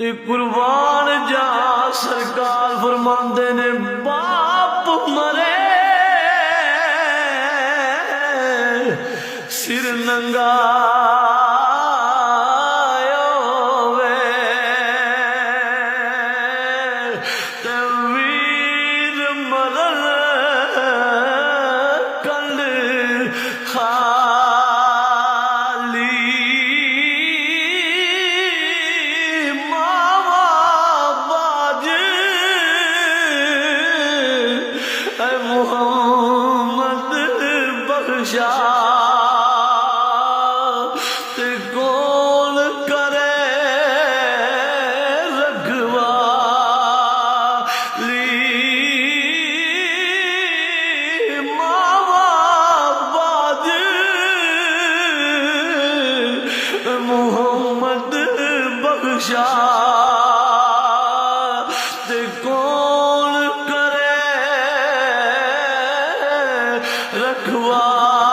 ते कुर्बान जा सरकार फरमांदे ने बाप मरे सिर नंगा मोहम्मद बख्शा ते कौन करे रखवाली मावा बाज मोहम्मद बख्शा ते कौन रखवा